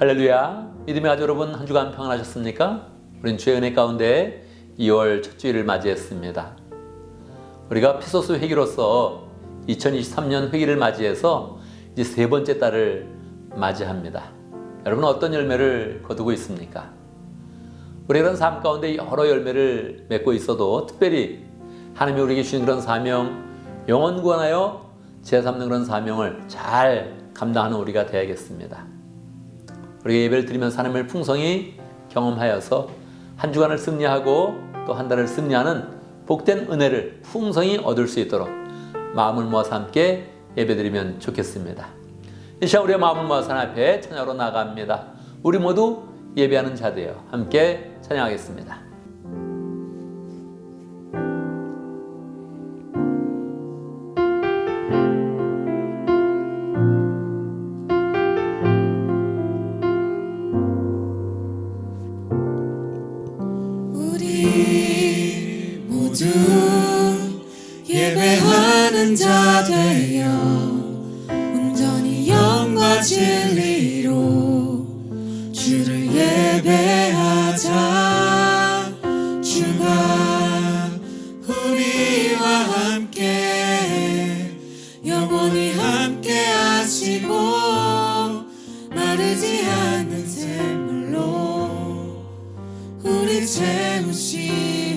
할렐루야. 믿음의 가족 여러분, 한 주간 평안하셨습니까? 우린 주의 은혜 가운데 2월 첫 주일을 맞이했습니다. 우리가 피소스 회기로서 2023년 회기를 맞이해서 이제 세 번째 달을 맞이합니다. 여러분은 어떤 열매를 거두고 있습니까? 우리는 삶 가운데 여러 열매를 맺고 있어도 특별히 하나님이 우리에게 주신 그런 사명, 영혼 구원하여 제3는 그런 사명을 잘 감당하는 우리가 되어야겠습니다. 우리가 예배를 드리면서 하나님을 풍성히 경험하여서 한 주간을 승리하고 또 한 달을 승리하는 복된 은혜를 풍성히 얻을 수 있도록 마음을 모아서 함께 예배드리면 좋겠습니다. 이 시간 우리의 마음을 모아서 하나님 앞에 찬양으로 나아갑니다. 우리 모두 예배하는 자 되어 함께 찬양하겠습니다. 우리 모두 예배하는 자 되어 온전히 영과 진리로 주를 예배하자. 주가 우리와 함께 영원히 함께 하시고 마르지 않는 샘물로 우리 채우시.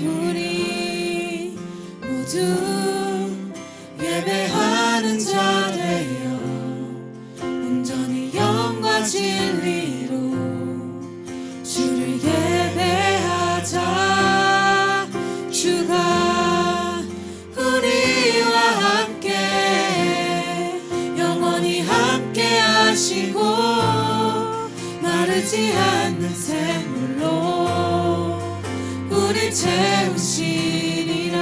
우리 모두 예배하는 자 되어 온전히 영과 진리로 주를 예배하자. 주가 우리와 함께 영원히 함께 하시고 마르지 않는 샘물로 우리 채우시리라.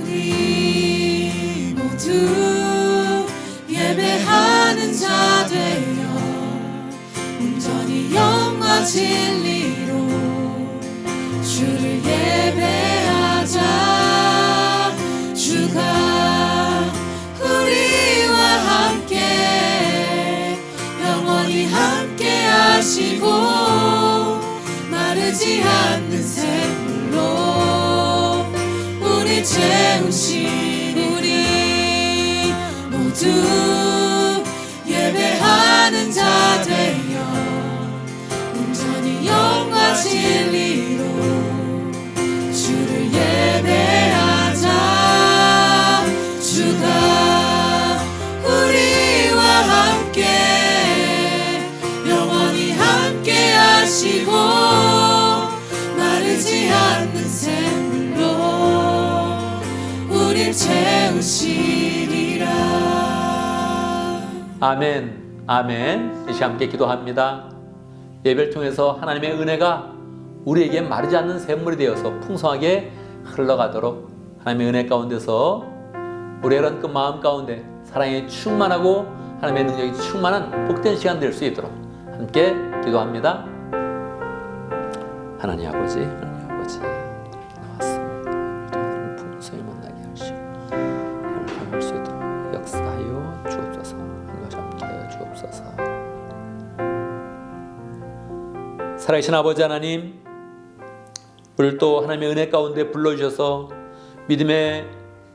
우리 모두 예배하는 자 되어 온전히 영과 진리로 주를 예배하자. 주가 우리와 함께 영원히 함께 하시고 마르지 않는 샘물로 우리 채우시. 우리 모두 예배하는 자 되어 온전히 영과 진리로 주를 예배하자. 주가 우리와 함께 영원히 함께 하시고 마르지 않는 샘물로 우릴 채우시리라. 아멘, 아멘. 이 시간 함께 기도합니다. 예배를 통해서 하나님의 은혜가 우리에게 마르지 않는 샘물이 되어서 풍성하게 흘러가도록 하나님의 은혜 가운데서 우리의 이런 그 마음 가운데 사랑이 충만하고 하나님의 능력이 충만한 복된 시간 될 수 있도록 함께 기도합니다. 하나님 아버지, 나왔습니다. 우리를 풍성히 만나게 하시고 하나님을 경험할 수 있도록 역사하여 주옵소서. 하나님과 함께 하여 주옵소서. 살아계신 아버지 하나님, 우리를 또 하나님의 은혜 가운데 불러주셔서 믿음의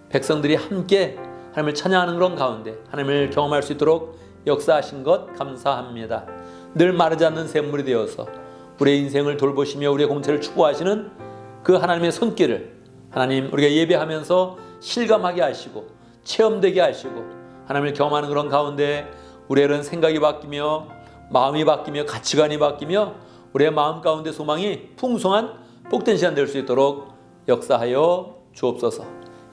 백성들이 함께 하나님을 찬양하는 그런 가운데 하나님을 경험할 수 있도록 역사하신 것 감사합니다. 늘 마르지 않는 샘물이 되어서 우리의 인생을 돌보시며 우리의 공체를 축복하시는 그 하나님의 손길을 하나님 우리가 예배하면서 실감하게 하시고 체험되게 하시고 하나님을 경험하는 그런 가운데 우리의 이런 생각이 바뀌며 마음이 바뀌며 가치관이 바뀌며 우리의 마음 가운데 소망이 풍성한 복된 시간 될 수 있도록 역사하여 주옵소서.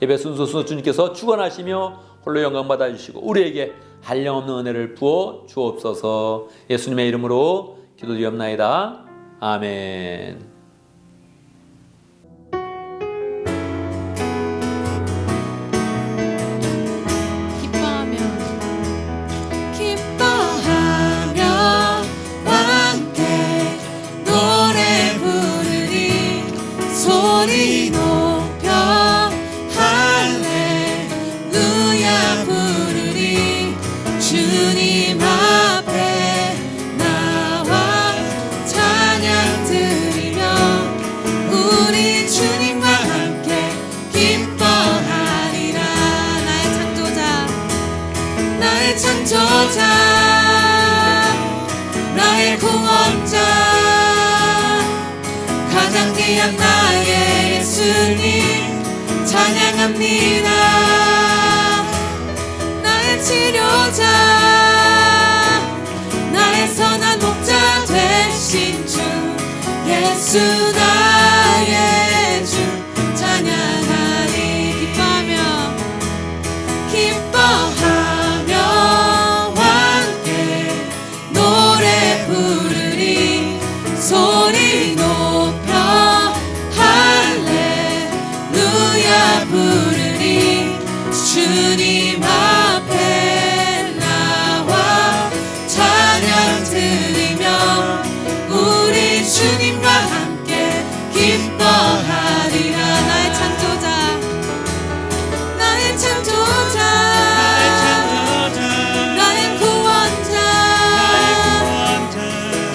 예배 순서 주님께서 주관하시며 홀로 영광 받아주시고 우리에게 한량없는 은혜를 부어 주옵소서. 예수님의 이름으로 기도드리옵나이다. 아멘. 기뻐하며 함께 나의 창조자 나의 구원자 가장 귀한 나의 예수님 찬양합니다. 나의 치료자 나의 선한 목자 되신 주 예수 나의 주 찬양하리. 기뻐하며 함께 노래 부르리. 소리 높여 할렐루야 부르리. 주님 앞에 나와 찬양 드리며 우리 주님과 함께 기뻐하리라. 나의 창조자 나의 창조자 나의 구원자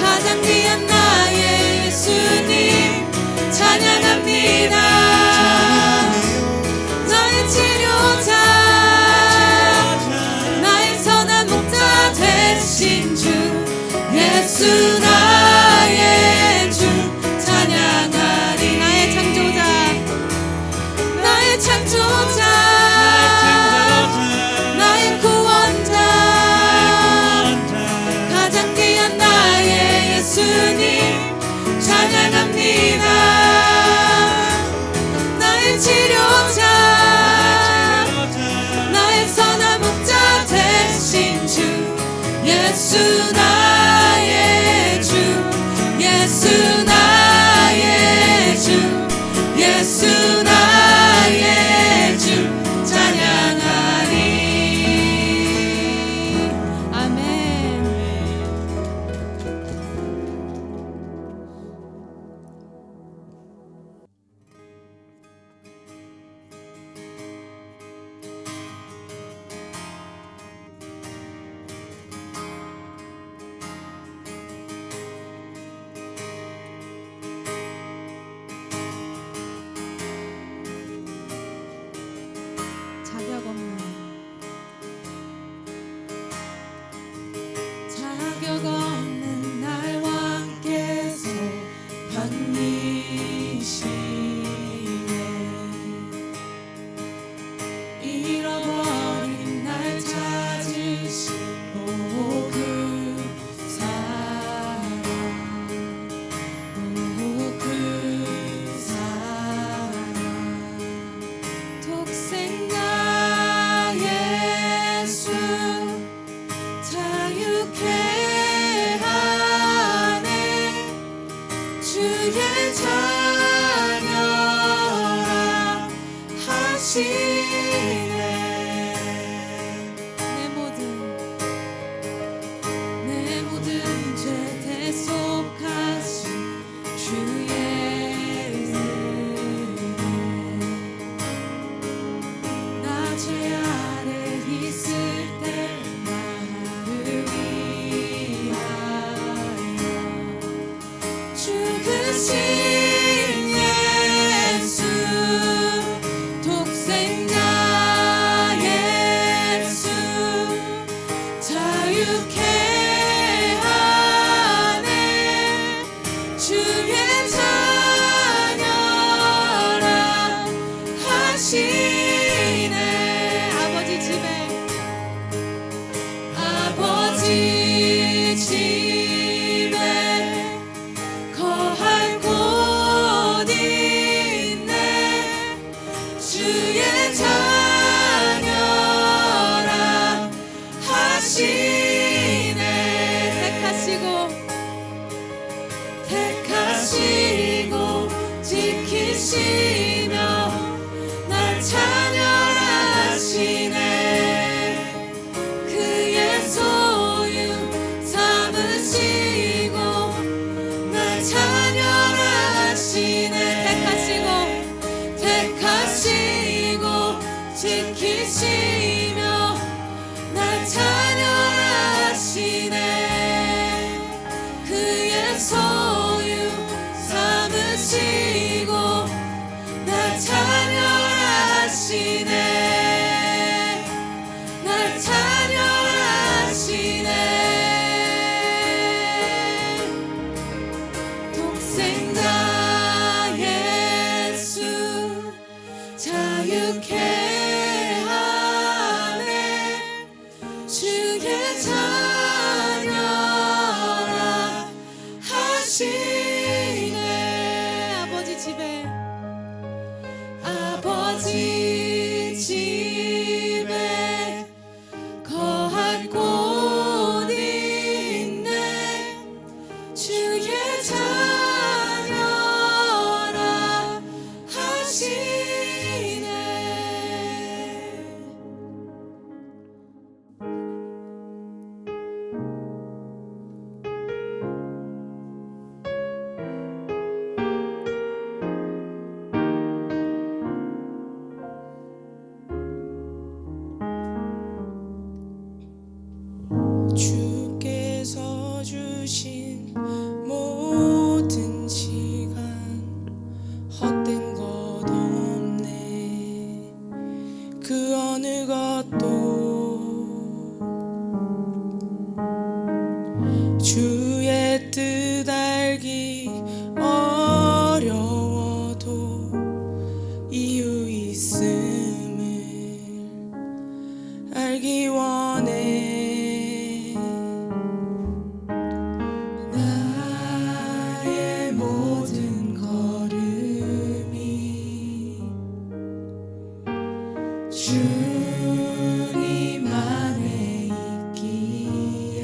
가장 귀한 나의 예수님 찬양합니다. 나의 치료자 나의 선한 목자 되신 주 예수 나의 주 찬양하리. 나의 창조자 나의 창조자 나의 구원자 가장 귀한 나의 예수님 찬양합니다. 나의 치료자 나의 선한 목자 되신 주 예수 나의 주 예수 나의 주 예수 나의 주 찬양하리. 아멘. 주의 자녀라 하시네. 아버지 집에 거할 곳이 있네. 주의 자녀라 하시네. 주께서 주신 모든 시간 헛된 것 없네. 그 어느 것도 주의 뜻 알기 어려워도 이유 있음을 알기 원해. 나의 모든 걸음이 주님 안에 있기에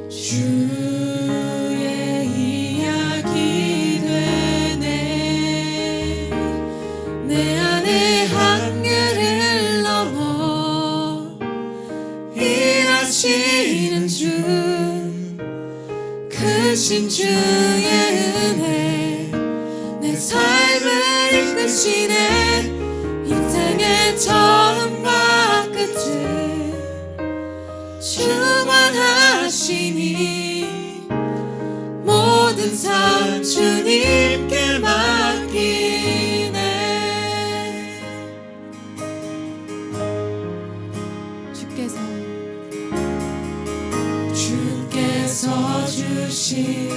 주의 이야기 되네. 내 안에 한계를 넘어 일하시는 주, 크신 주의 은혜 내 삶을 이끄시네. 인생의 처음과 끝을 주관하시니 모든 삶 주님께 맡기네. 주께서 주신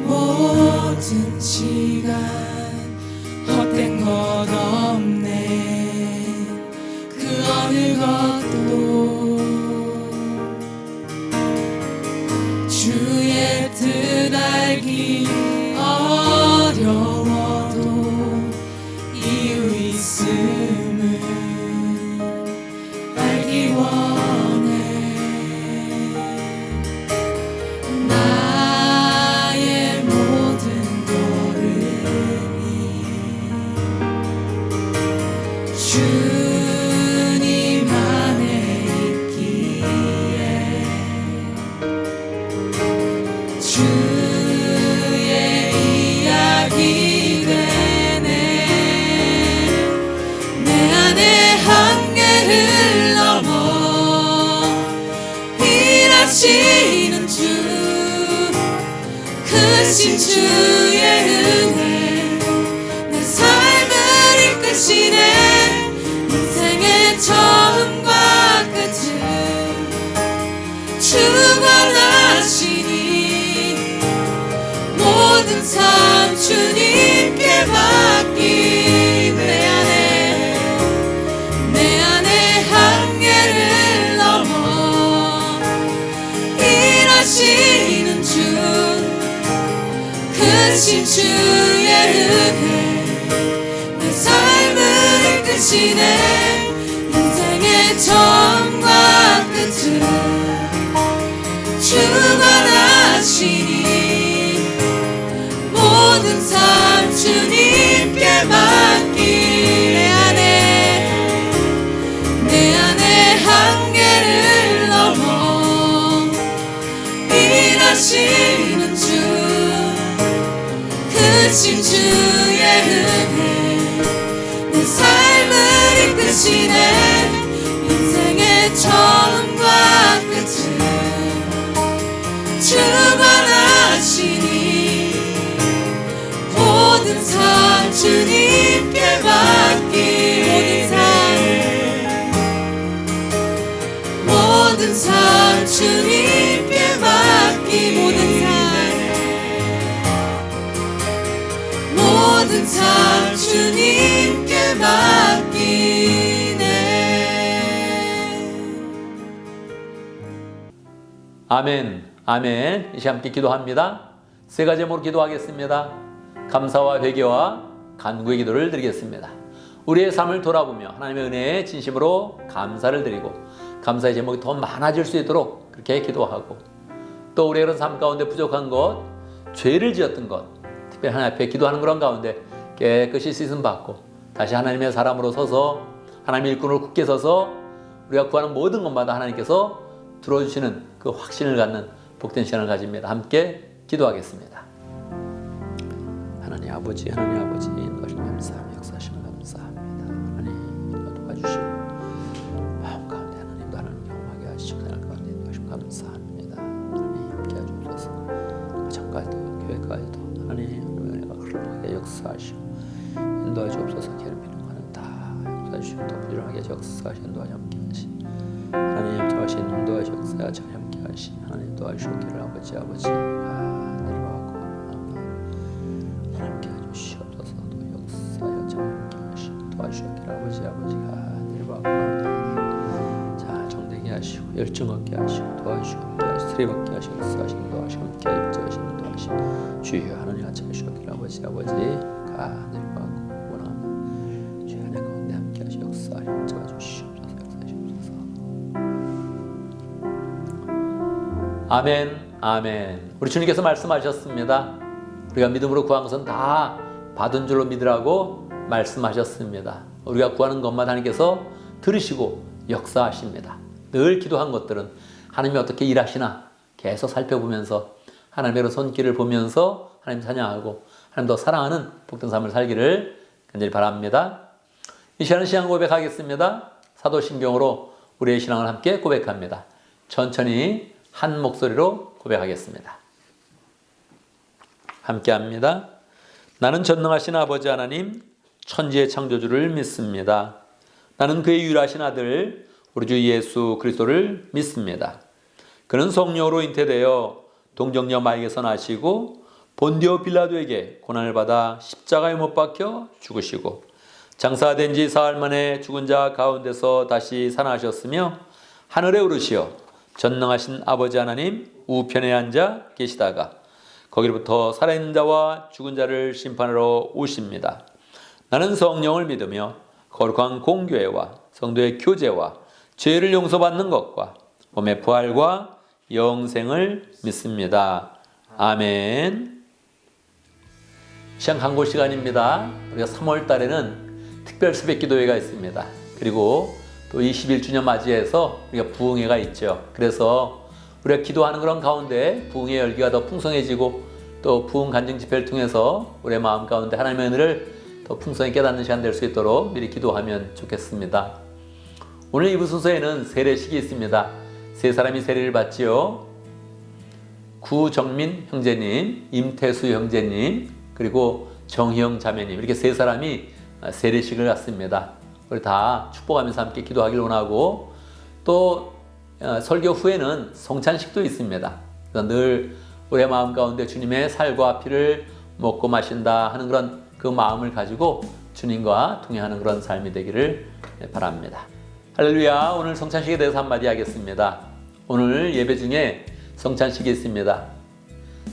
모든 시간 헛된 것 없네. 그 어느 것도 주의 뜻 알기 어려워도 이유 있음을 알기 원해. 나의 모든 걸음이 주님 안에 있기에 주의 이야기 되네. 내 안에 한계를 넘어 일하시는 주, 크신 주의 은혜 내 삶을 이끄시네. 인생의 처음과 끝을 주관하시니 모든 삶 주님께 맡기네. 내 안에 한계를 넘어 일하시는 주, 크신 주의 은혜 내 삶을 이끄시네. 인생의 처음과 끝을 주관하시니 모든 삶 주님께 맡기네. 내 안에 한계를 넘어 일하시는 주, 크신 주의 은혜 내 삶을 이끄시네. 인생의 처음과 끝을 주관하시니 모든 삶 주님께 맡기네. 모든 삶 주님께 맡기네. 모든 삶 주님께 맡기네. 아멘, 아멘. 이 시간 함께 기도합니다. 세 가지 제목으로 기도하겠습니다. 감사와 회개와 간구의 기도를 드리겠습니다. 우리의 삶을 돌아보며 하나님의 은혜에 진심으로 감사를 드리고 감사의 제목이 더 많아질 수 있도록 그렇게 기도하고 또 우리의 그런 삶 가운데 부족한 것, 죄를 지었던 것, 특별히 하나님 앞에 기도하는 그런 가운데 깨끗이 씻음 받고 다시 하나님의 사람으로 서서 하나님의 일꾼으로 굳게 서서 우리가 구하는 모든 것마다 하나님께서 들어주시는 그 확신을 갖는 복된 시간을 가집니다. 함께 기도하겠습니다. 하나님 아버지 인도하시는 감사합니다. 역사하시는 감사합니다. 하나님 도와주시고 마음 가운데 하나님도 하나님 경험하게 하시고 날 가운데 인도하시면 감사합니다. 하나님 함께 하옵소서. 가정까지도 교회까지도 하나님 은혜가 흐르게 역사하시고 인도하시옵소서. 괴롭히는 것은 다 역사하시고 더 부지런하게 역사하시고 인도하시 함께 하시 하나님 저하신 인도하시 역사하시 함께 하시 하나님 도와주시기를 아버지가 내려가고 함께 해주시옵소서. 또 역사하여 함께 하시 도와주시기를 아버지가 내려가고 자 정되게 하시고 열정 얻게 하시고 도와주시고 함께 하시 스림 얻게 하시고 역사하시고 인도하시고 함께 하시고 인도하시고 주여 하나님 같이 하시기를 아버지가 내려가고 원하는 주여 하나님 가운데 함께 하시 역사하여 도와주시옵소서. 아멘, 아멘. 우리 주님께서 말씀하셨습니다. 우리가 믿음으로 구한 것은 다 받은 줄로 믿으라고 말씀하셨습니다. 우리가 구하는 것만 하나님께서 들으시고 역사하십니다. 늘 기도한 것들은 하나님이 어떻게 일하시나 계속 살펴보면서 하나님의 손길을 보면서 하나님 찬양하고 하나님 더 사랑하는 복된 삶을 살기를 간절히 바랍니다. 이 시간은 신앙 고백하겠습니다. 사도신경으로 우리의 신앙을 함께 고백합니다. 천천히 한 목소리로 고백하겠습니다. 함께합니다. 나는 전능하신 아버지 하나님 천지의 창조주를 믿습니다. 나는 그의 유일하신 아들 우리 주 예수 그리스도를 믿습니다. 그는 성령으로 잉태되어 동정녀 마리아에서 나시고 본디오 빌라도에게 고난을 받아 십자가에 못 박혀 죽으시고 장사된 지 사흘 만에 죽은 자 가운데서 다시 살아나셨으며 하늘에 오르시어 전능하신 아버지 하나님 우편에 앉아 계시다가 거기로부터 살아있는 자와 죽은 자를 심판하러 오십니다. 나는 성령을 믿으며 거룩한 공교회와 성도의 교제와 죄를 용서받는 것과 몸의 부활과 영생을 믿습니다. 아멘. 시간 강고 시간입니다. 우리가 3월 달에는 특별 새벽 기도회가 있습니다. 그리고 또 21주년 맞이해서 우리가 부흥회가 있죠. 그래서 우리가 기도하는 그런 가운데 부흥의 열기가 더 풍성해지고 또 부흥 간증 집회를 통해서 우리의 마음 가운데 하나님의 은혜를 더 풍성히 깨닫는 시간 될 수 있도록 미리 기도하면 좋겠습니다. 오늘 2부 순서에는 세례식이 있습니다. 세 사람이 세례를 받지요. 구정민 형제님, 임태수 형제님, 그리고 정희영 자매님 이렇게 세 사람이 세례식을 갖습니다. 우리 다 축복하면서 함께 기도하기를 원하고 또 설교 후에는 성찬식도 있습니다. 늘 우리의 마음 가운데 주님의 살과 피를 먹고 마신다 하는 그런 그 마음을 가지고 주님과 동행하는 그런 삶이 되기를 바랍니다. 할렐루야. 오늘 성찬식에 대해서 한마디 하겠습니다. 오늘 예배 중에 성찬식이 있습니다.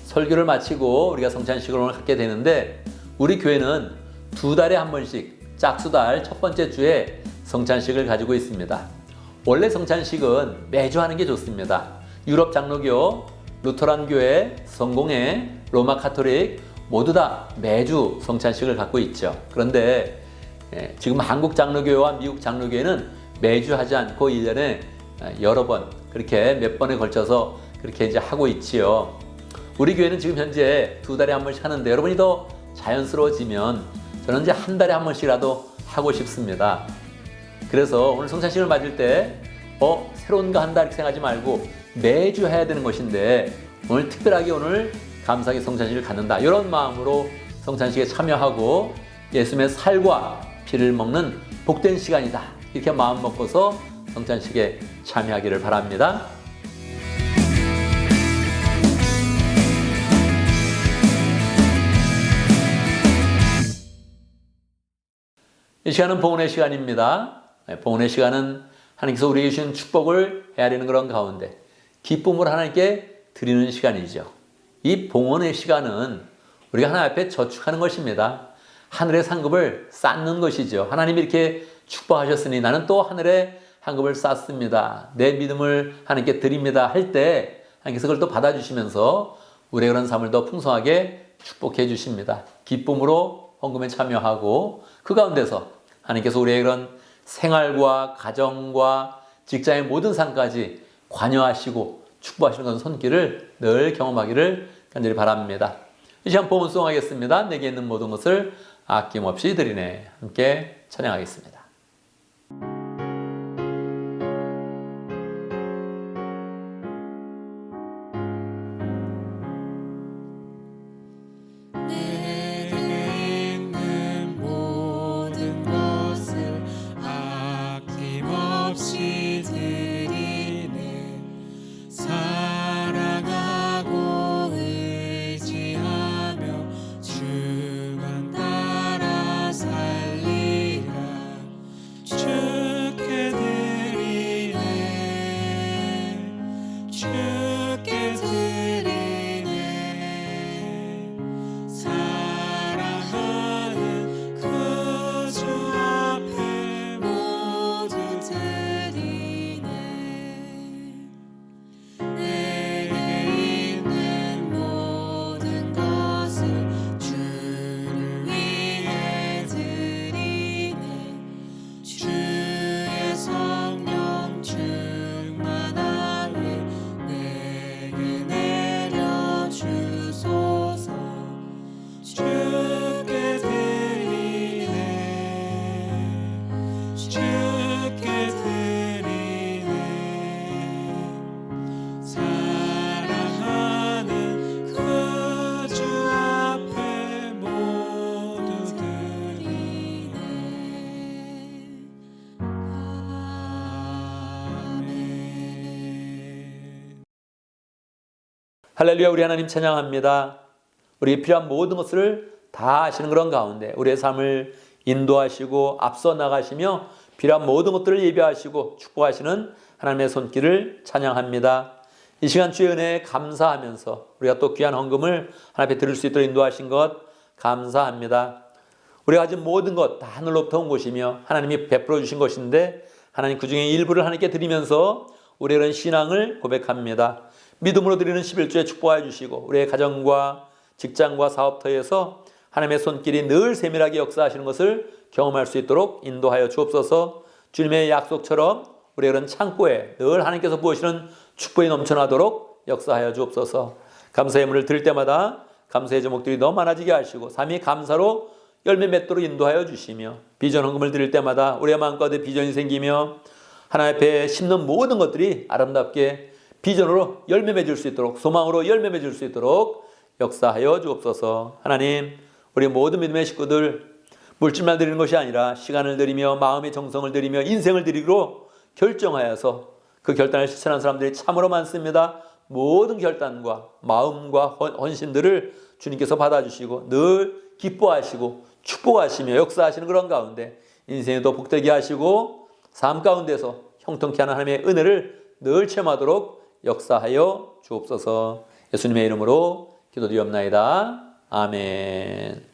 설교를 마치고 우리가 성찬식을 오늘 갖게 되는데 우리 교회는 2달에 한 번씩 짝수달 첫 번째 주에 성찬식을 가지고 있습니다. 원래 성찬식은 매주 하는 게 좋습니다. 유럽 장로교, 루터란 교회, 성공회, 로마 카톨릭 모두 다 매주 성찬식을 갖고 있죠. 그런데 지금 한국 장로교회와 미국 장로교회는 매주 하지 않고 1년에 여러 번 그렇게 몇 번에 걸쳐서 그렇게 이제 하고 있지요. 우리 교회는 지금 현재 2달에 한 번씩 하는데 여러분이 더 자연스러워지면 저는 이제 한 달에 한 번씩이라도 하고 싶습니다. 그래서 오늘 성찬식을 맞을 때 새로운 거 한다 이렇게 생각하지 말고 매주 해야 되는 것인데 오늘 특별하게 오늘 감사하게 성찬식을 갖는다 이런 마음으로 성찬식에 참여하고 예수님의 살과 피를 먹는 복된 시간이다 이렇게 마음 먹고서 성찬식에 참여하기를 바랍니다. 이 시간은 봉헌의 시간입니다. 봉헌의 시간은 하나님께서 우리에게 주신 축복을 헤아리는 그런 가운데 기쁨으로 하나님께 드리는 시간이죠. 이 봉헌의 시간은 우리가 하나님 앞에 저축하는 것입니다. 하늘의 상급을 쌓는 것이죠. 하나님이 이렇게 축복하셨으니 나는 또 하늘의 상급을 쌓습니다. 내 믿음을 하나님께 드립니다 할 때 하나님께서 그걸 또 받아주시면서 우리의 그런 삶을 더 풍성하게 축복해 주십니다. 기쁨으로 헌금에 참여하고 그 가운데서 하나님께서 우리의 그런 생활과 가정과 직장의 모든 삶까지 관여하시고 축복하시는 그런 손길을 늘 경험하기를 간절히 바랍니다. 이 시간 봉헌 수송하겠습니다. 내게 있는 모든 것을 아낌없이 드리네. 함께 찬양하겠습니다. 내게 있는 모든 것을 아낌없이 드리네. 사랑하고 의지하며 주만 따라 살리라. 주께 드리네. 주께 드리네. 사랑하는 그 주 앞에 모두 드리네. 내게 있는 모든 것을 주를 위해 드리네. 주의 성령 충만하게 내게 내려주소서. 주께 드리네. 주께 드리네. 사랑하는 그 주 앞에 모두 드리네. 아멘. 할렐루야. 우리 하나님 찬양합니다. 우리에게 필요한 모든 것을 다 아시는 그런 가운데 우리의 삶을 인도하시고 앞서 나가시며 필요한 모든 것들을 예비하시고 축복하시는 하나님의 손길을 찬양합니다. 이 시간 주의 은혜에 감사하면서 우리가 또 귀한 헌금을 하나님 앞에 드릴 수 있도록 인도하신 것 감사합니다. 우리가 가진 모든 것 다 하늘로부터 온 것이며 하나님이 베풀어 주신 것인데 하나님 그 중에 일부를 하나님께 드리면서 우리의 그런 신앙을 고백합니다. 믿음으로 드리는 11조에 축복하여 주시고 우리의 가정과 직장과 사업터에서 하나님의 손길이 늘 세밀하게 역사하시는 것을 경험할 수 있도록 인도하여 주옵소서. 주님의 약속처럼 우리의 그런 창고에 늘 하나님께서 부으시는 축복이 넘쳐나도록 역사하여 주옵소서. 감사의 예물을 드릴 때마다 감사의 제목들이 너무 많아지게 하시고 삶이 감사로 열매 맺도록 인도하여 주시며 비전 헌금을 드릴 때마다 우리의 마음가운데 비전이 생기며 하나님 앞에 심는 모든 것들이 아름답게 비전으로 열매 맺을 수 있도록 소망으로 열매 맺을 수 있도록 역사하여 주옵소서. 하나님 우리 모든 믿음의 식구들 물질만 드리는 것이 아니라 시간을 드리며 마음의 정성을 드리며 인생을 드리기로 결정하여서 그 결단을 실천한 사람들이 참으로 많습니다. 모든 결단과 마음과 헌신들을 주님께서 받아주시고 늘 기뻐하시고 축복하시며 역사하시는 그런 가운데 인생에도 복되게 하시고 삶 가운데서 형통케 하는 하나님의 은혜를 늘 체험하도록 역사하여 주옵소서. 예수님의 이름으로 기도드리옵나이다. 아멘.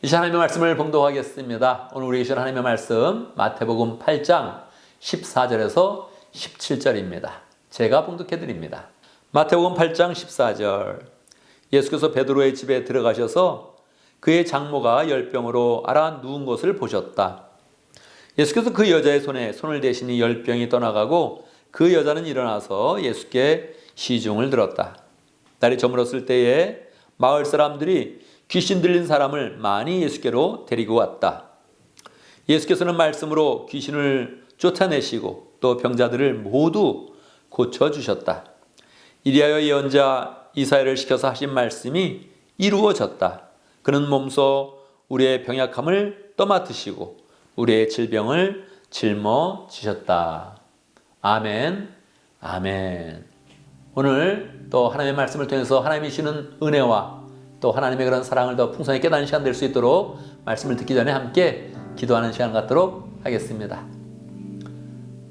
이 시간 하나님의 말씀을 봉독하겠습니다. 오늘 우리에게 주신 하나님의 말씀 마태복음 8장 14절에서 17절입니다. 제가 봉독해드립니다. 마태복음 8장 14절. 예수께서 베드로의 집에 들어가셔서 그의 장모가 열병으로 앓아 누운 것을 보셨다. 예수께서 그 여자의 손에 손을 대시니 열병이 떠나가고 그 여자는 일어나서 예수께 시중을 들었다. 날이 저물었을 때에 마을 사람들이 귀신 들린 사람을 많이 예수께로 데리고 왔다. 예수께서는 말씀으로 귀신을 쫓아내시고 또 병자들을 모두 고쳐주셨다. 이리하여 예언자 이사야를 시켜서 하신 말씀이 이루어졌다. 그는 몸소 우리의 병약함을 떠맡으시고 우리의 질병을 짊어지셨다. 아멘, 아멘. 오늘 또 하나님의 말씀을 통해서 하나님이 주시는 은혜와 또 하나님의 그런 사랑을 더 풍성히 깨닫는 시간 될 수 있도록 말씀을 듣기 전에 함께 기도하는 시간 갖도록 하겠습니다.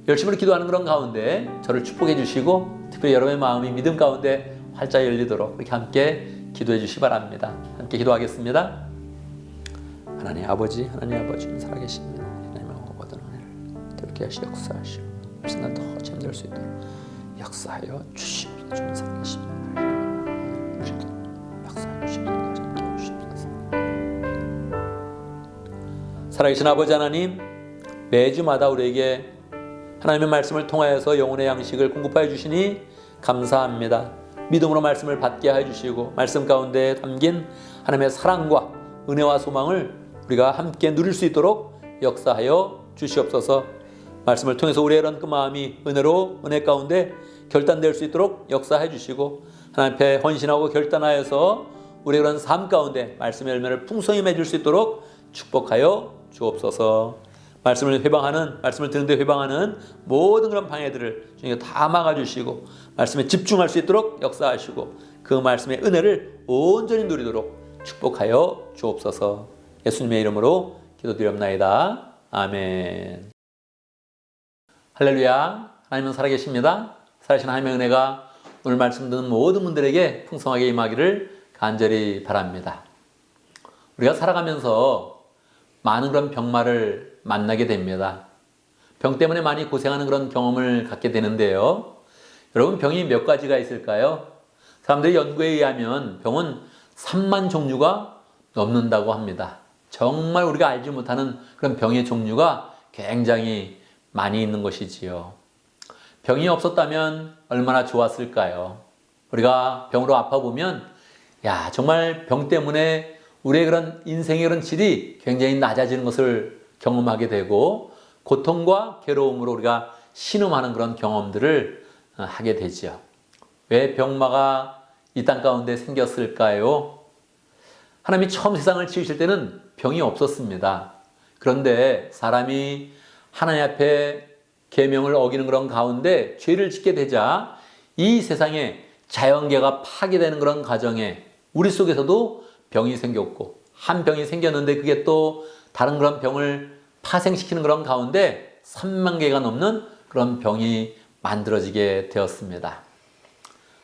열심히 기도하는 그런 가운데 저를 축복해 주시고 특별히 여러분의 마음이 믿음 가운데 활짝 열리도록 이렇게 함께 기도해 주시기 바랍니다. 함께 기도하겠습니다. 하나님 아버지 살아계십니다. 하나님의 모든 은혜를 더럽게 하시 역사하시고 말씀과 더 잠들 수 있도록 역사하여 주시옵소서. 주님 살아계십니다. 역사하여 주시옵소서. 잠들어 주시옵소서. 살아계신 아버지 하나님, 매주마다 우리에게 하나님의 말씀을 통하여서 영혼의 양식을 공급하여 주시니 감사합니다. 믿음으로 말씀을 받게 하여 주시고 말씀 가운데 담긴 하나님의 사랑과 은혜와 소망을 우리가 함께 누릴 수 있도록 역사하여 주시옵소서. 말씀을 통해서 우리의 이런 그 마음이 은혜로 은혜 가운데 결단될 수 있도록 역사해 주시고 하나님 앞에 헌신하고 결단하여서 우리의 그런 삶 가운데 말씀의 열매를 풍성히 맺을 수 있도록 축복하여 주옵소서. 말씀을 듣는데 회방하는 모든 그런 방해들을 주님께 다 막아주시고 말씀에 집중할 수 있도록 역사하시고 그 말씀의 은혜를 온전히 누리도록 축복하여 주옵소서. 예수님의 이름으로 기도드리옵나이다. 아멘. 할렐루야. 하나님은 살아계십니다. 살아계신 하나님의 은혜가 오늘 말씀 듣는 모든 분들에게 풍성하게 임하기를 간절히 바랍니다. 우리가 살아가면서 많은 그런 병마를 만나게 됩니다. 병 때문에 많이 고생하는 그런 경험을 갖게 되는데요. 여러분, 병이 몇 가지가 있을까요? 사람들의 연구에 의하면 병은 3만 종류가 넘는다고 합니다. 정말 우리가 알지 못하는 그런 병의 종류가 굉장히 많이 있는 것이지요. 병이 없었다면 얼마나 좋았을까요? 우리가 병으로 아파보면 정말 병 때문에 우리의 그런 인생의 그런 질이 굉장히 낮아지는 것을 경험하게 되고 고통과 괴로움으로 우리가 신음하는 그런 경험들을 하게 되죠. 왜 병마가 이 땅 가운데 생겼을까요? 하나님이 처음 세상을 지으실 때는 병이 없었습니다. 그런데 사람이 하나님 앞에 계명을 어기는 그런 가운데 죄를 짓게 되자 이 세상에 자연계가 파괴되는 그런 과정에 우리 속에서도 병이 생겼고 한 병이 생겼는데 그게 또 다른 그런 병을 파생시키는 그런 가운데 3만 개가 넘는 그런 병이 만들어지게 되었습니다.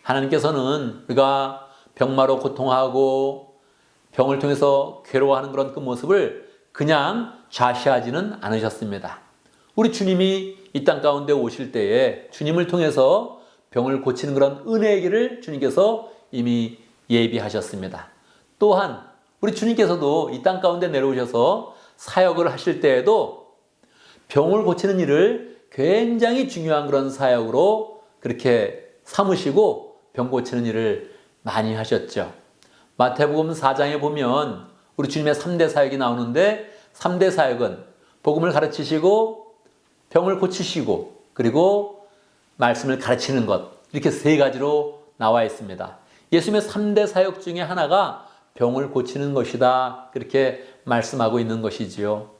하나님께서는 우리가 병마로 고통하고 병을 통해서 괴로워하는 그런 그 모습을 그냥 좌시하지는 않으셨습니다. 우리 주님이 이 땅 가운데 오실 때에 주님을 통해서 병을 고치는 그런 은혜의 길을 주님께서 이미 예비하셨습니다. 또한 우리 주님께서도 이 땅 가운데 내려오셔서 사역을 하실 때에도 병을 고치는 일을 굉장히 중요한 그런 사역으로 그렇게 삼으시고 병 고치는 일을 많이 하셨죠. 마태복음 4장에 보면 우리 주님의 3대 사역이 나오는데 3대 사역은 복음을 가르치시고 병을 고치시고 그리고 말씀을 가르치는 것, 이렇게 세 가지로 나와 있습니다. 예수님의 3대 사역 중에 하나가 병을 고치는 것이다, 그렇게 말씀하고 있는 것이지요.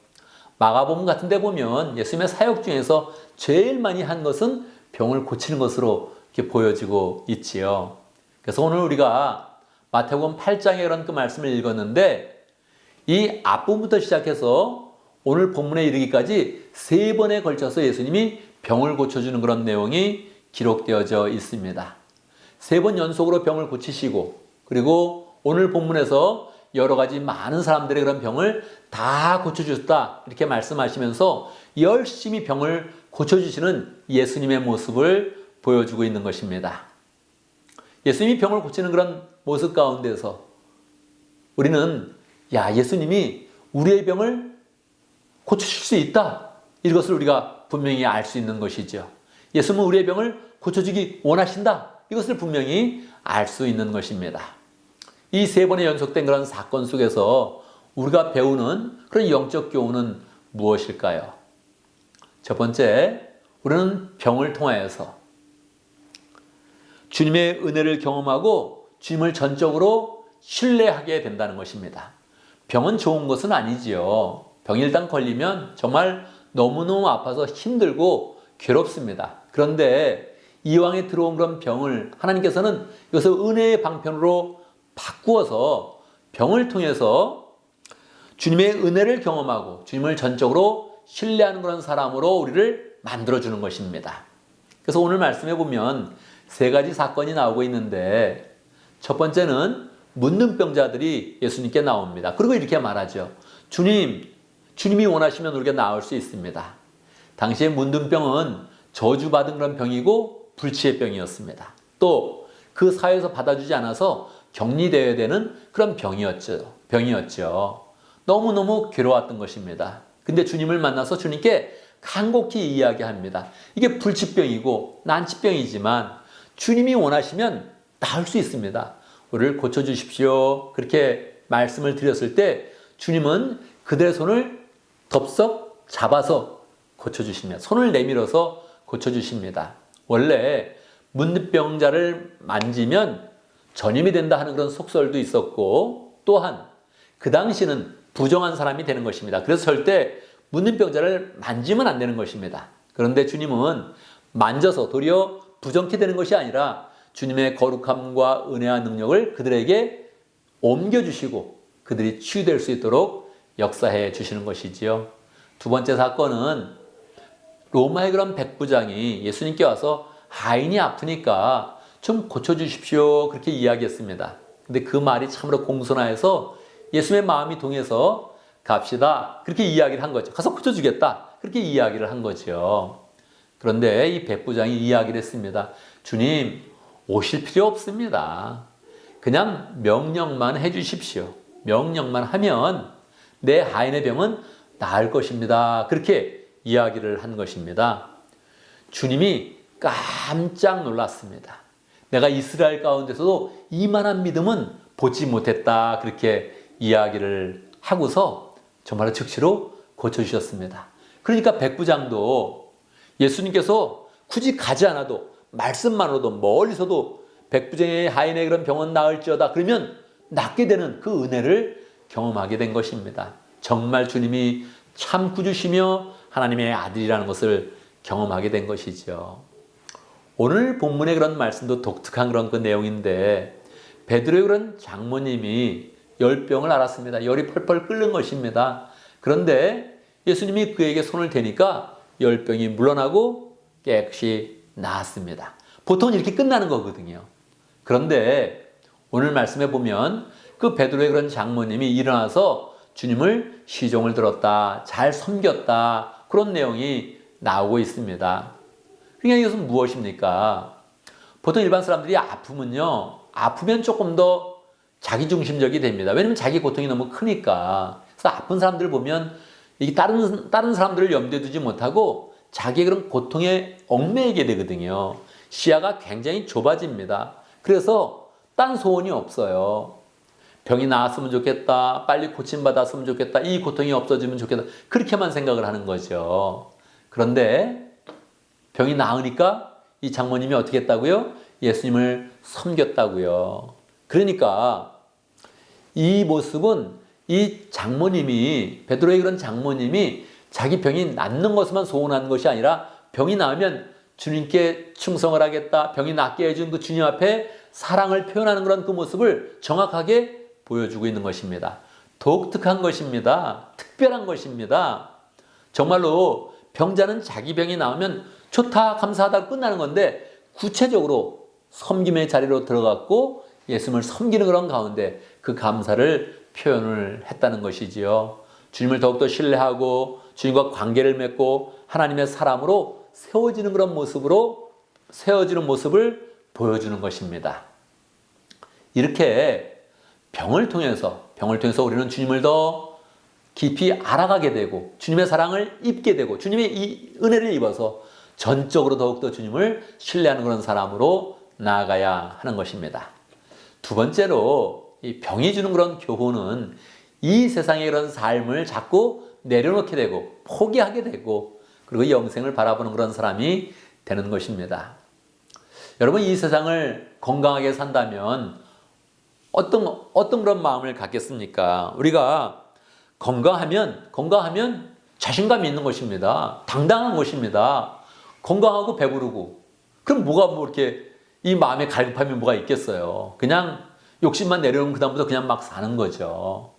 마가복음 같은 데 보면 예수님의 사역 중에서 제일 많이 한 것은 병을 고치는 것으로 이렇게 보여지고 있지요. 그래서 오늘 우리가 마태복음 8장에 그런 그 말씀을 읽었는데 이 앞부분부터 시작해서 오늘 본문에 이르기까지 3번에 걸쳐서 예수님이 병을 고쳐주는 그런 내용이 기록되어져 있습니다. 3번 연속으로 병을 고치시고 그리고 오늘 본문에서 여러 가지 많은 사람들의 그런 병을 다 고쳐주셨다, 이렇게 말씀하시면서 열심히 병을 고쳐주시는 예수님의 모습을 보여주고 있는 것입니다. 예수님이 병을 고치는 그런 모습 가운데서 우리는 예수님이 우리의 병을 고쳐줄 수 있다, 이것을 우리가 분명히 알 수 있는 것이죠. 예수님은 우리의 병을 고쳐주기 원하신다, 이것을 분명히 알 수 있는 것입니다. 이 3번의 연속된 그런 사건 속에서 우리가 배우는 그런 영적 교훈은 무엇일까요? 첫 번째, 우리는 병을 통하여서 주님의 은혜를 경험하고 주님을 전적으로 신뢰하게 된다는 것입니다. 병은 좋은 것은 아니지요. 병이 일단 걸리면 정말 너무너무 아파서 힘들고 괴롭습니다. 그런데 이왕에 들어온 그런 병을 하나님께서는 이것을 은혜의 방편으로 바꾸어서 병을 통해서 주님의 은혜를 경험하고 주님을 전적으로 신뢰하는 그런 사람으로 우리를 만들어주는 것입니다. 그래서 오늘 말씀해 보면 세 가지 사건이 나오고 있는데 첫 번째는 문둥병자들이 예수님께 나옵니다. 그리고 이렇게 말하죠. 주님이 원하시면 우리가 나을 수 있습니다. 당시에 문둥병은 저주받은 그런 병이고 불치의 병이었습니다. 또 그 사회에서 받아주지 않아서 격리되어야 되는 그런 병이었죠. 너무너무 괴로웠던 것입니다. 근데 주님을 만나서 주님께 간곡히 이야기합니다. 이게 불치병이고 난치병이지만 주님이 원하시면 나을 수 있습니다. 우리를 고쳐주십시오. 그렇게 말씀을 드렸을 때 주님은 그들의 손을 덥석 잡아서 고쳐주십니다. 손을 내밀어서 고쳐주십니다. 원래 문둥병자를 만지면 전임이 된다 하는 그런 속설도 있었고 또한 그 당시는 부정한 사람이 되는 것입니다. 그래서 절대 문둥병자를 만지면 안 되는 것입니다. 그런데 주님은 만져서 도리어 부정케 되는 것이 아니라 주님의 거룩함과 은혜와 능력을 그들에게 옮겨주시고 그들이 치유될 수 있도록 역사해 주시는 것이지요. 두 번째 사건은 로마의 그런 백부장이 예수님께 와서 아인이 아프니까 좀 고쳐주십시오 그렇게 이야기했습니다. 근데 그 말이 참으로 공손하여서 예수님의 마음이 동해서 갑시다 그렇게 이야기를 한 거죠. 가서 고쳐주겠다 그렇게 이야기를 한 거죠. 그런데 이 백부장이 이야기를 했습니다. 주님 오실 필요 없습니다. 그냥 명령만 해주십시오. 명령만 하면 내 하인의 병은 나을 것입니다. 그렇게 이야기를 한 것입니다. 주님이 깜짝 놀랐습니다. 내가 이스라엘 가운데서도 이만한 믿음은 보지 못했다. 그렇게 이야기를 하고서 정말로 즉시로 고쳐주셨습니다. 그러니까 백부장도 예수님께서 굳이 가지 않아도 말씀만으로도 멀리서도 백부장의 하인의 그런 병은 나을지어다 그러면 낫게 되는 그 은혜를 경험하게 된 것입니다. 정말 주님이 참 구주시며 하나님의 아들이라는 것을 경험하게 된 것이죠. 오늘 본문의 그런 말씀도 독특한 그런 그 내용인데 베드로의 그런 장모님이 열병을 앓았습니다. 열이 펄펄 끓는 것입니다. 그런데 예수님이 그에게 손을 대니까 열병이 물러나고 깨끗이 나았습니다. 보통 이렇게 끝나는 거거든요. 그런데 오늘 말씀해 보면 그 베드로의 그런 장모님이 일어나서 주님을 시종을 들었다, 잘 섬겼다 그런 내용이 나오고 있습니다. 그러니까 이것은 무엇입니까? 보통 일반 사람들이 아프면 조금 더 자기중심적이 됩니다. 왜냐하면 자기 고통이 너무 크니까. 그래서 아픈 사람들을 보면 이게 다른 사람들을 염두에 두지 못하고 자기의 그런 고통에 얽매이게 되거든요. 시야가 굉장히 좁아집니다. 그래서 딴 소원이 없어요. 병이 나았으면 좋겠다. 빨리 고침받았으면 좋겠다. 이 고통이 없어지면 좋겠다. 그렇게만 생각을 하는 거죠. 그런데 병이 나으니까 이 장모님이 어떻게 했다고요? 예수님을 섬겼다고요. 그러니까 이 모습은 이 장모님이 베드로의 그런 장모님이 자기 병이 낫는 것만 소원하는 것이 아니라 병이 나으면 주님께 충성을 하겠다. 병이 낫게 해준 그 주님 앞에 사랑을 표현하는 그런 그 모습을 정확하게 보여주고 있는 것입니다. 독특한 것입니다. 특별한 것입니다. 정말로 병자는 자기 병이 나으면 좋다 감사하다 끝나는 건데 구체적으로 섬김의 자리로 들어갔고 예수님을 섬기는 그런 가운데 그 감사를 표현을 했다는 것이지요. 주님을 더욱더 신뢰하고 주님과 관계를 맺고 하나님의 사람으로 세워지는 그런 세워지는 모습을 보여주는 것입니다. 이렇게 병을 통해서 우리는 주님을 더 깊이 알아가게 되고 주님의 사랑을 입게 되고 주님의 이 은혜를 입어서 전적으로 더욱더 주님을 신뢰하는 그런 사람으로 나아가야 하는 것입니다. 두 번째로 이 병이 주는 그런 교훈은 이 세상의 그런 삶을 자꾸 내려놓게 되고 포기하게 되고 그리고 영생을 바라보는 그런 사람이 되는 것입니다. 여러분 이 세상을 건강하게 산다면 어떤 그런 마음을 갖겠습니까? 우리가 건강하면 자신감이 있는 것입니다. 당당한 것입니다. 건강하고 배부르고 그럼 뭐가 이렇게 이 마음에 갈급함이 뭐가 있겠어요. 그냥 욕심만 내려놓으면 그다음부터 그냥 막 사는 거죠.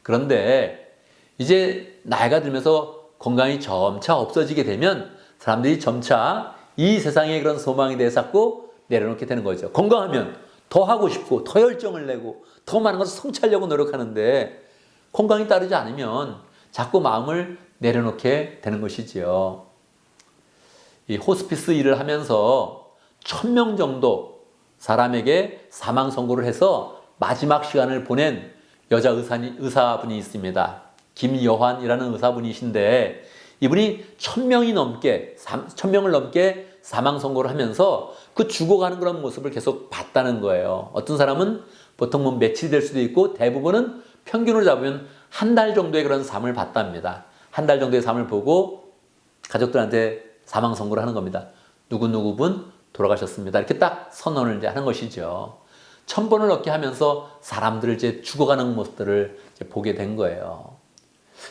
그런데 이제 나이가 들면서 건강이 점차 없어지게 되면 사람들이 점차 이 세상의 그런 소망에 대해 자꾸 내려놓게 되는 거죠. 건강하면 더 하고 싶고 더 열정을 내고 더 많은 것을 성취하려고 노력하는데 건강이 따르지 않으면 자꾸 마음을 내려놓게 되는 것이지요. 이 호스피스 일을 하면서 1000명 정도 사람에게 사망 선고를 해서 마지막 시간을 보낸 여자 의사분이 있습니다. 김여환이라는 의사분이신데 이분이 1000명을 넘게 사망 선고를 하면서 그 죽어가는 그런 모습을 계속 봤다는 거예요. 어떤 사람은 보통 뭐 며칠이 될 수도 있고 대부분은 평균으로 잡으면 한 달 정도의 그런 삶을 봤답니다. 한 달 정도의 삶을 보고 가족들한테 사망 선고를 하는 겁니다. 누구누구분 돌아가셨습니다. 이렇게 딱 선언을 이제 하는 것이죠. 1000번을 넘게 하면서 사람들을 이제 죽어가는 모습들을 이제 보게 된 거예요.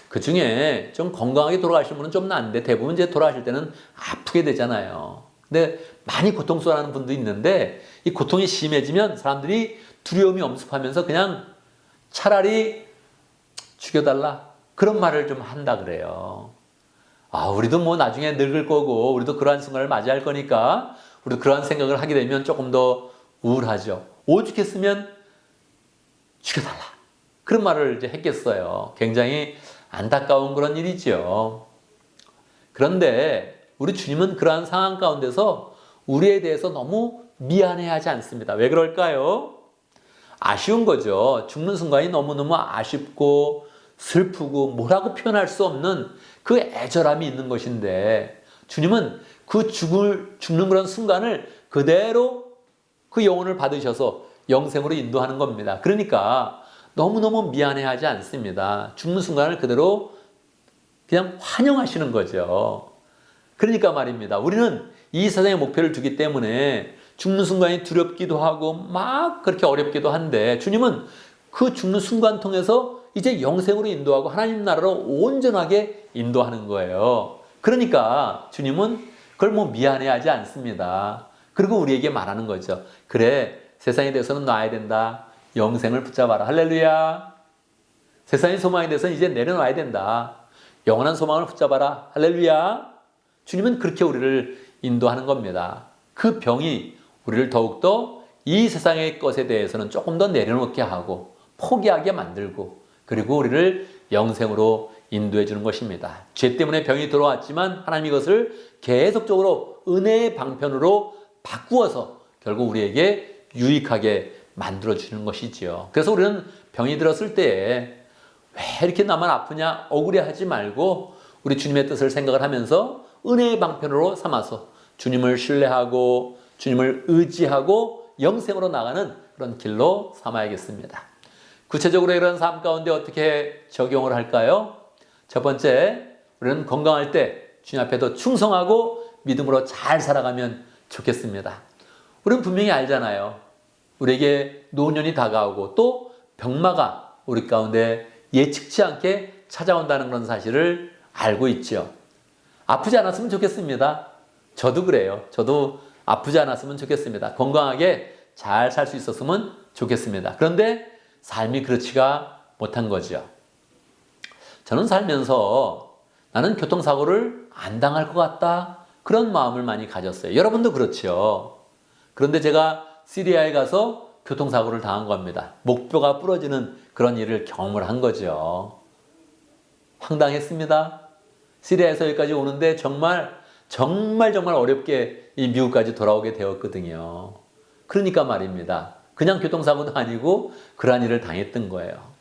그 중에 좀 건강하게 돌아가실 분은 좀 나은데 대부분 이제 돌아가실 때는 아프게 되잖아요. 근데 많이 고통스러워하는 분도 있는데 이 고통이 심해지면 사람들이 두려움이 엄습하면서 그냥 차라리 죽여달라 그런 말을 좀 한다 그래요. 아, 우리도 뭐 나중에 늙을 거고 우리도 그러한 순간을 맞이할 거니까 우리도 그러한 생각을 하게 되면 조금 더 우울하죠. 오죽했으면 죽여달라 그런 말을 이제 했겠어요. 굉장히 안타까운 그런 일이죠. 그런데 우리 주님은 그러한 상황 가운데서 우리에 대해서 너무 미안해하지 않습니다. 왜 그럴까요? 아쉬운 거죠. 죽는 순간이 너무너무 아쉽고 슬프고 뭐라고 표현할 수 없는 그 애절함이 있는 것인데 주님은 그 죽는 그런 순간을 그대로 그 영혼을 받으셔서 영생으로 인도하는 겁니다. 그러니까 너무너무 미안해하지 않습니다. 죽는 순간을 그대로 그냥 환영하시는 거죠. 그러니까 말입니다. 우리는 이 세상의 목표를 두기 때문에 죽는 순간이 두렵기도 하고 막 그렇게 어렵기도 한데 주님은 그 죽는 순간 통해서 이제 영생으로 인도하고 하나님 나라로 온전하게 인도하는 거예요. 그러니까 주님은 그걸 뭐 미안해하지 않습니다. 그리고 우리에게 말하는 거죠. 그래, 세상에 대해서는 놔야 된다. 영생을 붙잡아라. 할렐루야. 세상의 소망에 대해서는 이제 내려놔야 된다. 영원한 소망을 붙잡아라. 할렐루야. 주님은 그렇게 우리를 인도하는 겁니다. 그 병이 우리를 더욱더 이 세상의 것에 대해서는 조금 더 내려놓게 하고 포기하게 만들고 그리고 우리를 영생으로 인도해 주는 것입니다. 죄 때문에 병이 들어왔지만 하나님 이것을 계속적으로 은혜의 방편으로 바꾸어서 결국 우리에게 유익하게 만들어 주는 것이지요. 그래서 우리는 병이 들었을 때에 왜 이렇게 나만 아프냐 억울해하지 말고 우리 주님의 뜻을 생각을 하면서 은혜의 방편으로 삼아서 주님을 신뢰하고 주님을 의지하고 영생으로 나가는 그런 길로 삼아야겠습니다. 구체적으로 이런 삶 가운데 어떻게 적용을 할까요? 첫 번째, 우리는 건강할 때 주님 앞에 더 충성하고 믿음으로 잘 살아가면 좋겠습니다. 우리는 분명히 알잖아요. 우리에게 노년이 다가오고 또 병마가 우리 가운데 예측치 않게 찾아온다는 그런 사실을 알고 있죠. 아프지 않았으면 좋겠습니다. 저도 그래요. 저도 아프지 않았으면 좋겠습니다. 건강하게 잘 살 수 있었으면 좋겠습니다. 그런데 삶이 그렇지가 못한 거죠. 저는 살면서 나는 교통사고를 안 당할 것 같다. 그런 마음을 많이 가졌어요. 여러분도 그렇죠. 그런데 제가 시리아에 가서 교통사고를 당한 겁니다. 목뼈가 부러지는 그런 일을 경험을 한 거죠. 황당했습니다. 시리아에서 여기까지 오는데 정말 어렵게 이 미국까지 돌아오게 되었거든요. 그러니까 말입니다. 그냥 교통사고도 아니고 그러한 일을 당했던 거예요.